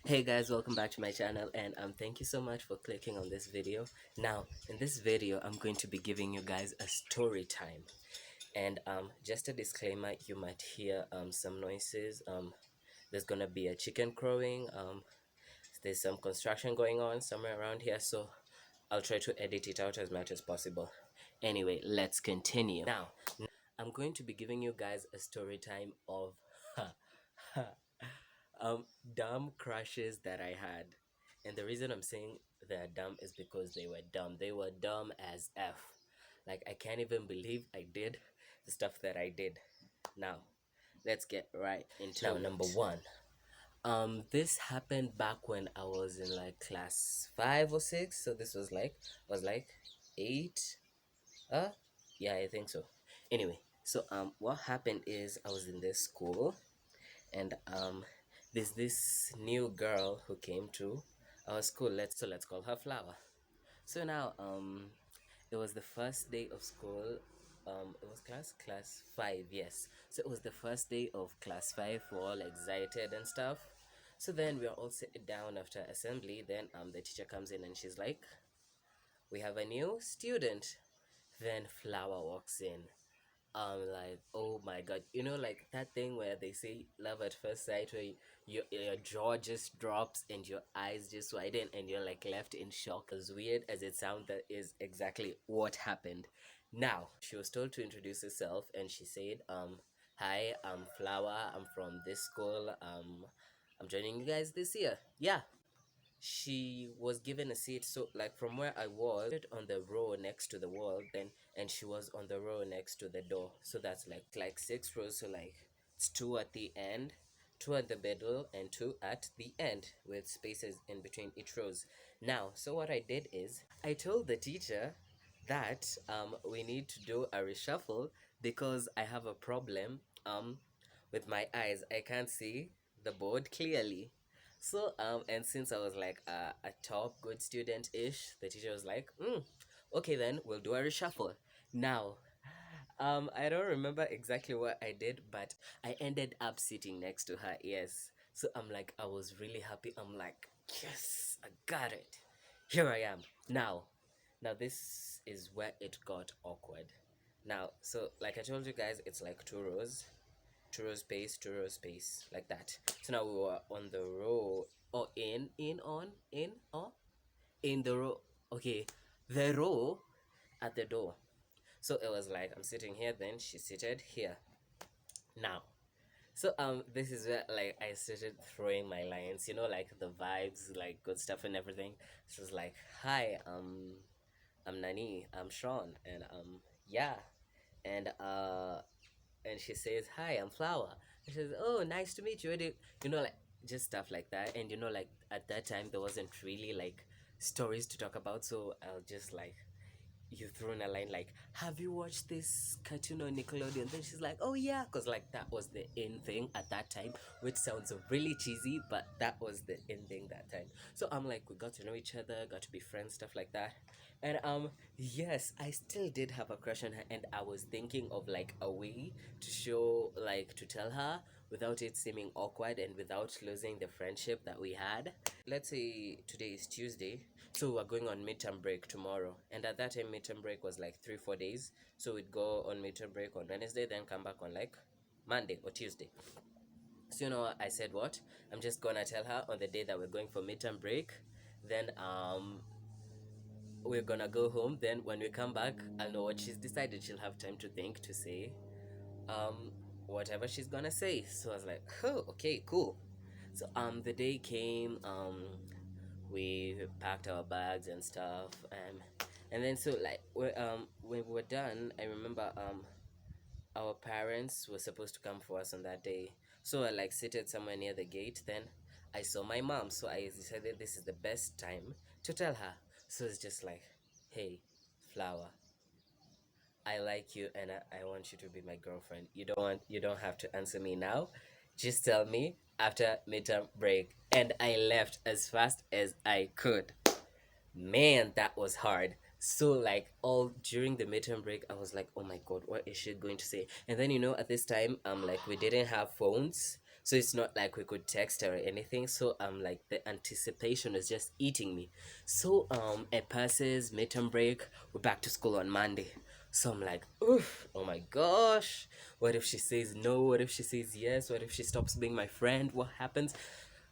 Hey guys, welcome back to my channel, and thank you so much for clicking on this video. Now in this video I'm going to be giving you guys a story time, and just a disclaimer, you might hear some noises. There's gonna be a chicken crowing. There's some construction going on somewhere around here, so I'll try to edit it out as much as possible. Anyway, let's continue. Now I'm going to be giving you guys a story time of um dumb crushes that I had. And the reason I'm saying they're dumb is because they were dumb. They were dumb as F. Like, I can't even believe I did the stuff that I did. Now, let's get right into it. Number one. This happened back when I was in like class 5 or 6. So this was like 8. Uh yeah, I think so. Anyway, so what happened is I was in this school, and there's this new girl who came to our school. Let's call her Flower. So now it was the first day of school. It was class 5, yes. So it was the first day of class 5. We're all excited and stuff. So then we are all sitting down after assembly. Then the teacher comes in and she's like, we have a new student. Then Flower walks in. Like, oh my god, like that thing where they say love at first sight, where your jaw just drops and your eyes just widen and you're like left in shock. As weird as it sounds, that is exactly what happened. Now she was told to introduce herself, and she said, hi, I'm Flower, I'm from this school, I'm joining you guys this year. Yeah, she was given a seat, so like from where I was on the row next to the wall, then and she was on the row next to the door. So that's like 6 rows. So like it's two at the end, two at the middle, and two at the end, with spaces in between each rows. Now, so what I did is I told the teacher that we need to do a reshuffle because I have a problem with my eyes. I can't see the board clearly. So and since I was like a top good student ish, the teacher was like, okay, then we'll do a reshuffle. Now, I don't remember exactly what I did, but I ended up sitting next to her. Yes. So I'm like, I was really happy. I'm like, yes, I got it. Here I am. Now this is where it got awkward. Now, so like I told you guys, it's like 2 rows, 2 row space, 2 row space, like that. So now we were on the row, or in the row. Okay, the row at the door. So it was like I'm sitting here, then she seated here. Now, so this is where like I started throwing my lines, like the vibes, like good stuff and everything. She was like, hi, I'm Nani, I'm Sean, and yeah, and she says, hi, I'm Flower. And she says, oh, nice to meet you. Like just stuff like that. And like at that time there wasn't really like stories to talk about, so I'll just like, you throw in a line like, have you watched this cartoon on Nickelodeon? Then she's like, oh yeah, because like that was the in thing at that time, which sounds really cheesy, but that was the in thing that time. So I'm like, we got to know each other, got to be friends, stuff like that. And yes, I still did have a crush on her, and I was thinking of like a way to show, like, to tell her without it seeming awkward and without losing the friendship that we had. Let's say today is Tuesday, so we're going on midterm break tomorrow, and at that time midterm break was like 3 4 days. So we'd go on midterm break on Wednesday, then come back on like Monday or Tuesday. So I said, what, I'm just gonna tell her on the day that we're going for midterm break. Then we're gonna go home. Then when we come back, I'll know what she's decided. She'll have time to think, to say um whatever she's gonna say. So I was like, oh, okay, cool. So the day came, we packed our bags and stuff, and then so like when we were done, I remember our parents were supposed to come for us on that day. So I like seated somewhere near the gate. Then I saw my mom, so I decided this is the best time to tell her. So it's just like, hey, Flower, I like you, and I want you to be my girlfriend. You don't have to answer me now. Just tell me after midterm break. And I left as fast as I could. Man, that was hard. So like all during the midterm break, I was like, oh my god, what is she going to say? And then at this time, like we didn't have phones. So it's not like we could text her or anything. So like the anticipation is just eating me. So it passes midterm break. We're back to school on Monday. So I'm like, oof, oh my gosh. What if she says no? What if she says yes? What if she stops being my friend? What happens?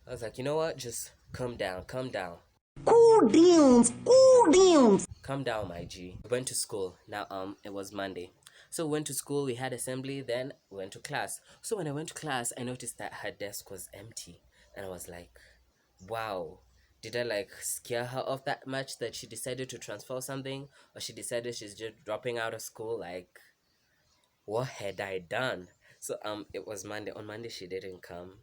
I was like, you know what? Just calm down, calm down. Cool downs, cool downs. Calm down, my G. We went to school. Now, it was Monday. So we went to school, we had assembly, then we went to class. So when I went to class, I noticed that her desk was empty. And I was like, wow. Did I like scare her off that much that she decided to transfer or something? Or she decided she's just dropping out of school? Like, what had I done? So it was Monday. On Monday she didn't come,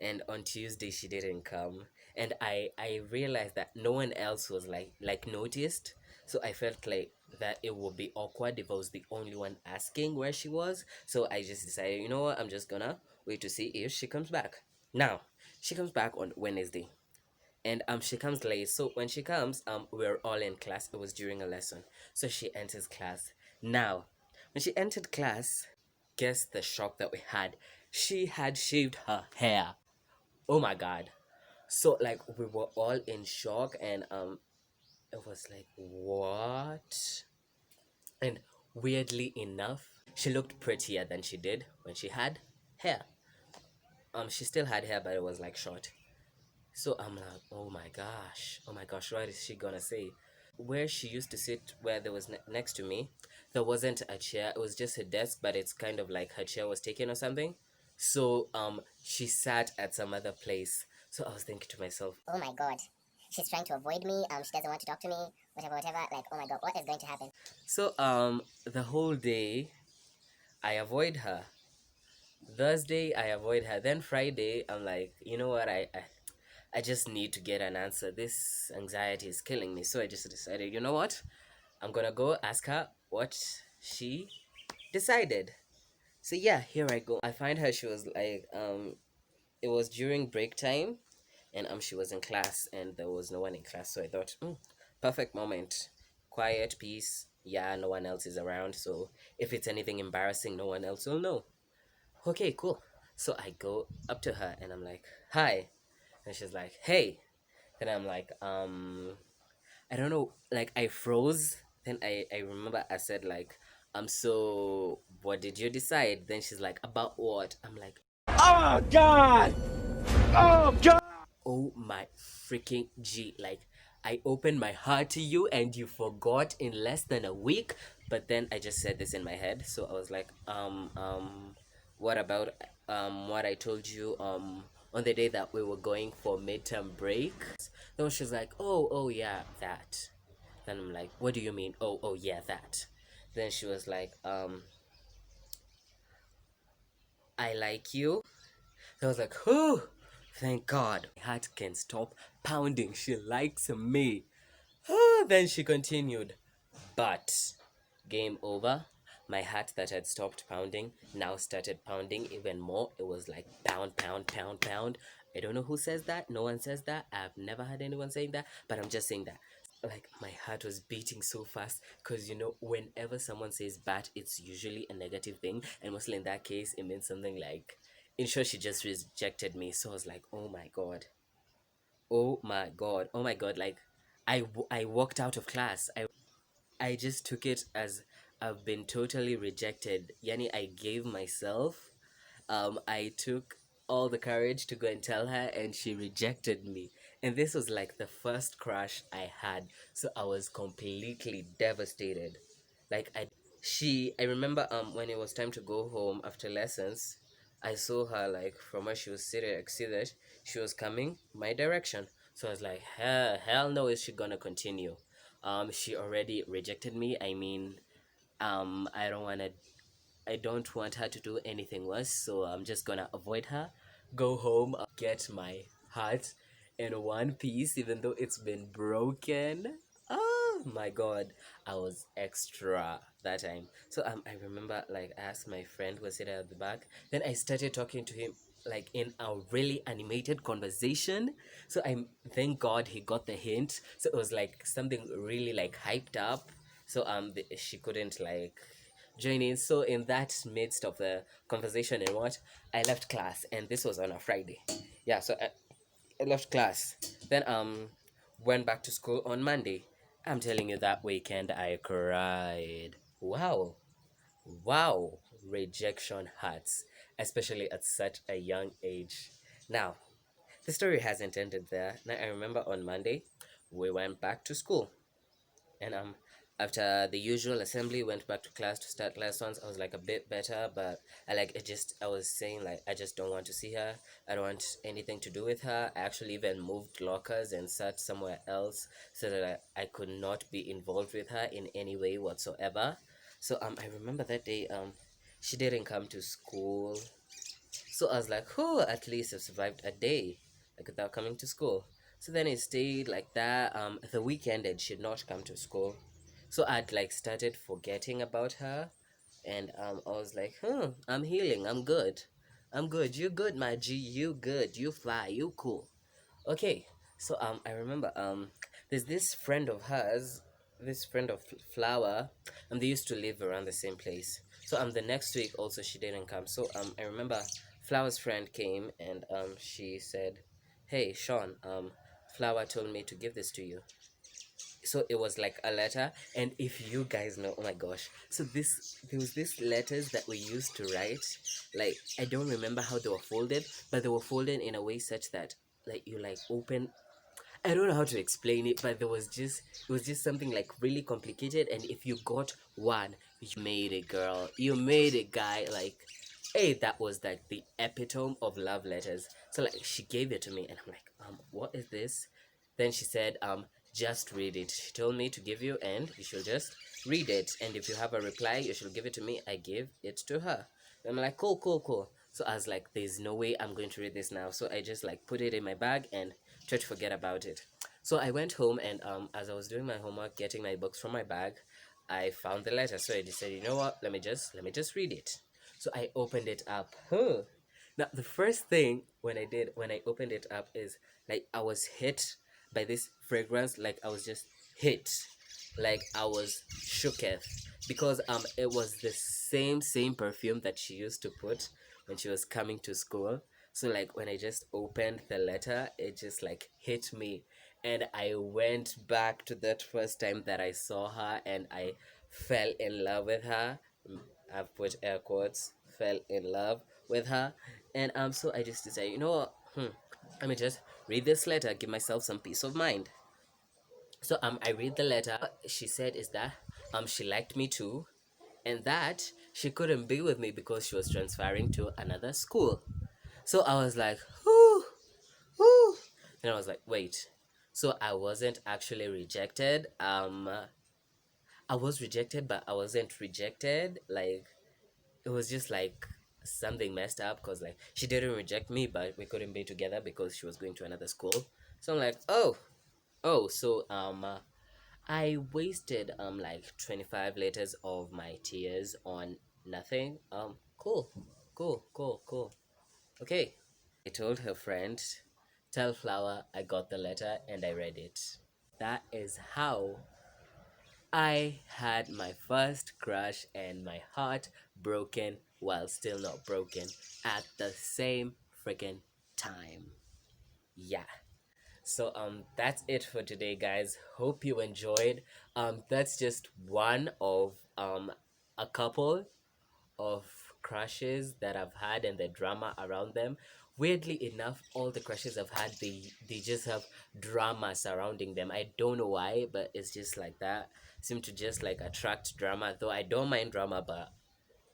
and on Tuesday she didn't come, and I realized that no one else was like noticed. So I felt like that it would be awkward if I was the only one asking where she was. So I just decided, you know what, I'm just gonna wait to see if she comes back. Now she comes back on Wednesday, and she comes late. So when she comes, we're all in class. It was during a lesson. So she enters class. Now when she entered class, guess the shock that we had. She had shaved her hair. Oh my god. So like we were all in shock, and it was like, what? And weirdly enough, she looked prettier than she did when she had hair. She still had hair, but it was like short. So I'm like, oh my gosh, oh my gosh, what is she gonna say? Where she used to sit, where there was next to me, there wasn't a chair. It was just a desk, but it's kind of like her chair was taken or something. So she sat at some other place. So I was thinking to myself, Oh my god. She's trying to avoid me. She doesn't want to talk to me. Whatever, whatever. Like, oh my god, what is going to happen? so the whole day I avoid her. Thursday I avoid her. Then Friday I'm like, you know what, I just need to get an answer. This anxiety is killing me. So I just decided, you know what? I'm gonna go ask her what she decided. So yeah, here I go. I find her. She was like, it was during break time, and she was in class, and there was no one in class. So I thought, perfect moment, quiet, peace. Yeah, no one else is around. So if it's anything embarrassing, no one else will know. Okay, cool. So I go up to her and I'm like, hi, and she's like, hey. Then I'm like, I don't know, like I froze. Then I remember I said like, so what did you decide? Then she's like, about what? I'm like, Oh God! Oh God! oh my freaking G. Like, I opened my heart to you and you forgot in less than a week. But then I just said this in my head. So I was like, what about what I told you on the day that we were going for midterm break? Then she's like, oh yeah, that. Then I'm like, what do you mean? Oh yeah, that. Then she was like, I like you. I was like, oh, thank God. My heart can stop pounding. She likes me. Then she continued, but game over. My heart that had stopped pounding now started pounding even more. It was like pound, pound, pound, pound. I don't know who says that. No one says that. I've never heard anyone saying that, but I'm just saying that. Like my heart was beating so fast because whenever someone says bat, it's usually a negative thing, and mostly in that case, it means something like, in short, she just rejected me. So I was like, oh my god, oh my god, oh my god. Like I walked out of class. I just took it as I've been totally rejected. Yani, I gave myself. I took all the courage to go and tell her, and she rejected me. And this was like the first crush I had, so I was completely devastated. Like I remember when it was time to go home after lessons, I saw her like from where she was sitting. I could see that she was coming my direction. So I was like, hell no, is she gonna continue? She already rejected me. I mean, I don't want her to do anything worse, so I'm just gonna avoid her, go home, get my heart in one piece, even though it's been broken. Oh my god, I was extra that time. So I remember like I asked my friend who was sitting at the back. Then I started talking to him like in a really animated conversation. So I thank God he got the hint. So it was like something really like hyped up. So she couldn't like join in. So in that midst of the conversation and what, I left class, and this was on a Friday. Yeah, so I left class. Then went back to school on Monday. I'm telling you, that weekend I cried. Wow. Wow. Rejection hurts, especially at such a young age. Now, the story hasn't ended there. Now I remember on Monday we went back to school, and after the usual assembly, went back to class to start lessons. I was like a bit better, but I was saying like I just don't want to see her. I don't want anything to do with her. I actually even moved lockers and sat somewhere else so that I could not be involved with her in any way whatsoever. So I remember that day she didn't come to school. So I was like, oh, at least I survived a day, like without coming to school. So then it stayed like that. The weekend and she'd not come to school. So I'd like started forgetting about her, and I was like, I'm healing. I'm good. I'm good. You good, my G. You good. You fly. You cool. Okay, so I remember there's this friend of hers, this friend of Flower, and they used to live around the same place. So the next week also she didn't come. So I remember Flower's friend came, and she said, "Hey Sean, Flower told me to give this to you." So it was like a letter, and if you guys know, oh my gosh, so this there was this letters that we used to write. Like, I don't remember how they were folded, but they were folded in a way such that like you like open, I don't know how to explain it, but it was just something like really complicated, and if you got one, you made it, girl. You made it, guy. Like, hey, that was like the epitome of love letters. So like she gave it to me, and I'm like, what is this? Then she said, just read it. She told me to give you, and you should just read it. And if you have a reply, you should give it to me. I gave it to her. I'm like, cool, cool, cool. So I was like, there's no way I'm going to read this now. So I just like put it in my bag and tried to forget about it. So I went home, and as I was doing my homework, getting my books from my bag, I found the letter. So I decided, you know what? Let me just read it. So I opened it up. Huh. Now the first thing when I opened it up is like I was hit by this fragrance. Like I was just hit, like I was shooketh, because it was the same perfume that she used to put when she was coming to school. So like when I just opened the letter, it just like hit me, and I went back to that first time that I saw her, and I fell in love with her. I've put air quotes, fell in love with her. And so I just decided, you know what, let me just read this letter, give myself some peace of mind. So I read the letter. She said is that she liked me too, and that she couldn't be with me because she was transferring to another school. So I was like, whoo, whoo. Then I was like, wait. So I wasn't actually rejected. I was rejected, but I wasn't rejected. Like, it was just like something messed up, because like she didn't reject me, but we couldn't be together because she was going to another school. So I'm like, oh, so I wasted like 25 liters of my tears on nothing. Cool, cool, cool, cool. Okay. I told her friend, tell Flower I got the letter and I read it. That is how I had my first crush and my heart broken while still not broken at the same freaking time. Yeah. So that's it for today, guys. Hope you enjoyed. That's just one of a couple of crushes that I've had and the drama around them. Weirdly enough, all the crushes I've had, they just have drama surrounding them. I don't know why, but it's just like that. Seem to just like attract drama. Though I don't mind drama, but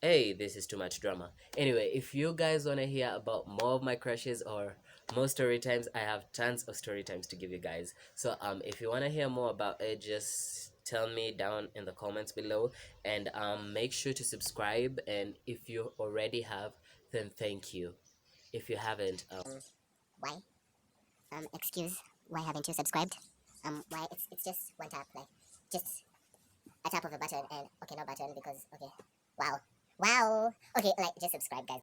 hey, this is too much drama. Anyway, if you guys want to hear about more of my crushes or more story times, I have tons of story times to give you guys. So if you want to hear more about it, just tell me down in the comments below, and make sure to subscribe. And if you already have, then thank you. If you haven't, Why? Excuse why haven't you subscribed? Why it's just one tap, like just a tap of a button, and okay, no button because okay, wow, wow, okay, like just subscribe, guys.